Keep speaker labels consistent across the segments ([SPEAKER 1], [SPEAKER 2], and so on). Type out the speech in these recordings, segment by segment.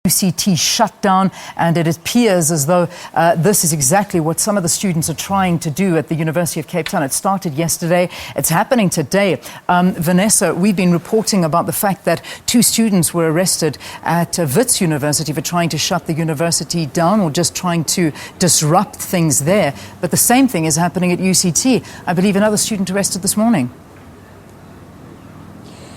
[SPEAKER 1] UCT shutdown, and it appears as though this is exactly what some of the students are trying to do at the University of Cape Town. It started yesterday. It's happening today. Vanessa, we've been reporting about the fact that 2 students were arrested at Wits University for trying to shut the university down or just trying to disrupt things there. But the same thing is happening at UCT. I believe another student arrested this morning.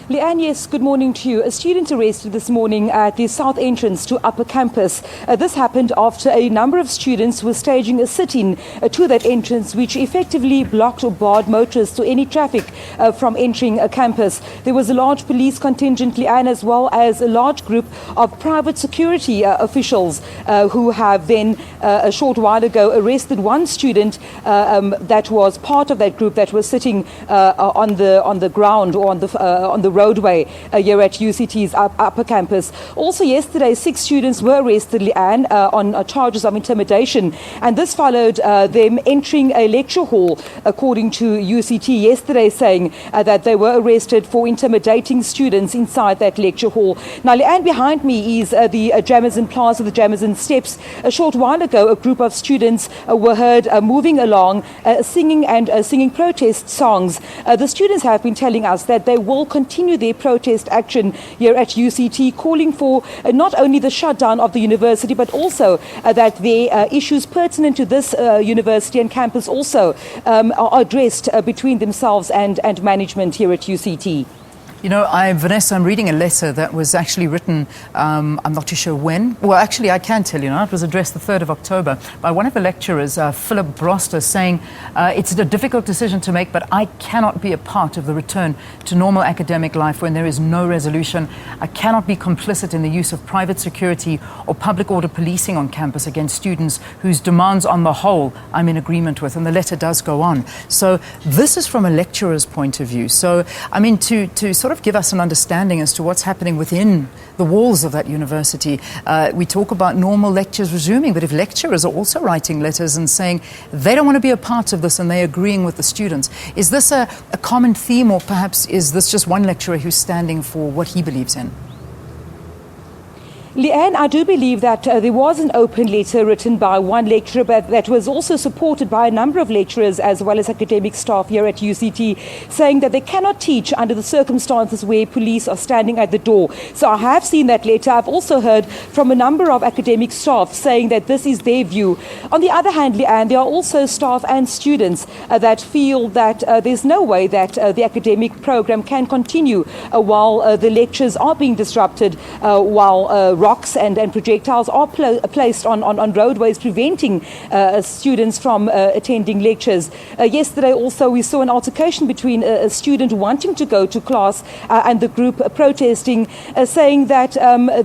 [SPEAKER 2] Leanne, yes, good morning to you. A student arrested this morning at the south entrance to Upper Campus. This happened after a number of students were staging a sit-in to that entrance, which effectively blocked or barred motorists or any traffic from entering a campus. There was a large police contingent, Leanne, as well as a large group of private security officials who have then a short while ago arrested one student that was part of that group that was sitting on the ground or on the roadway here at UCT's Upper Campus. Also yesterday, 6 students were arrested, Leanne, on charges of intimidation, and this followed them entering a lecture hall, according to UCT yesterday, saying that they were arrested for intimidating students inside that lecture hall. Now, Leanne, behind me is the Jamison Plaza, the Jamison Steps. A short while ago, a group of students were heard moving along, singing protest songs. The students have been telling us that they will continue their protest action here at UCT, calling for not only the shutdown of the university, but also that their issues pertinent to this university and campus also are addressed between themselves and management here at UCT.
[SPEAKER 1] You know, Vanessa, I'm reading a letter that was actually written, I'm not too sure when. Well, actually, I can tell you now. It was addressed the 3rd of October by one of the lecturers, Philip Broster, saying, it's a difficult decision to make, but I cannot be a part of the return to normal academic life when there is no resolution. I cannot be complicit in the use of private security or public order policing on campus against students whose demands on the whole I'm in agreement with. And the letter does go on. So this is from a lecturer's point of view. So, I mean, to sort of give us an understanding as to what's happening within the walls of that university. We talk about normal lectures resuming, but if lecturers are also writing letters and saying they don't want to be a part of this and they're agreeing with the students, is this a common theme, or perhaps is this just one lecturer who's standing for what he believes in?
[SPEAKER 2] Leanne, I do believe that there was an open letter written by one lecturer, but that was also supported by a number of lecturers as well as academic staff here at UCT, saying that they cannot teach under the circumstances where police are standing at the door. So I have seen that letter. I've also heard from a number of academic staff saying that this is their view. On the other hand, Leanne, there are also staff and students that feel that there's no way that the academic program can continue while the lectures are being disrupted, while rocks and projectiles are placed on roadways, preventing students from attending lectures. Yesterday also we saw an altercation between a student wanting to go to class and the group protesting, saying that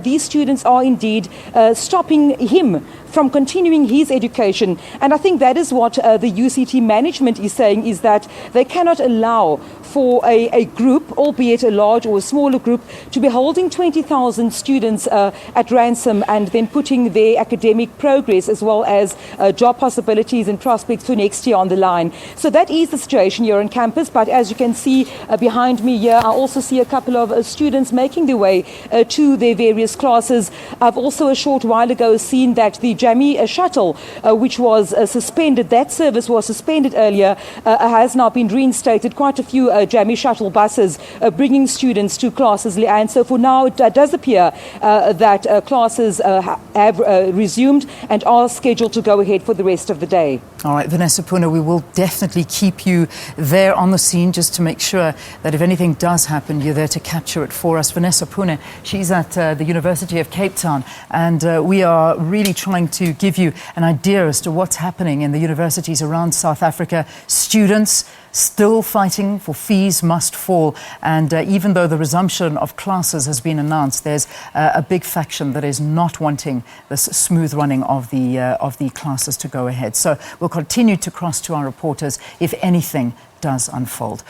[SPEAKER 2] these students are indeed stopping him from continuing his education. And I think that is what the UCT management is saying, is that they cannot allow for a group, albeit a large or a smaller group, to be holding 20,000 students at ransom and then putting their academic progress as well as job possibilities and prospects for next year on the line. So that is the situation here on campus. But as you can see behind me here, I also see a couple of students making their way to their various classes. I've also a short while ago seen that the Jamie shuttle, which was suspended, that service was suspended earlier, has now been reinstated. Quite a few Jamie shuttle buses bringing students to classes, and so for now it does appear that classes have resumed and are scheduled to go ahead for the rest of the day.
[SPEAKER 1] All right, Vanessa Puna, we will definitely keep you there on the scene just to make sure that if anything does happen, you're there to capture it for us. Vanessa Puna, she's at the University of Cape Town, and we are really trying to give you an idea as to what's happening in the universities around South Africa. Students still fighting for fees must fall, and even though the resumption of classes has been announced, there's a big faction that is not wanting this smooth running of the classes to go ahead. So we'll continue to cross to our reporters if anything does unfold.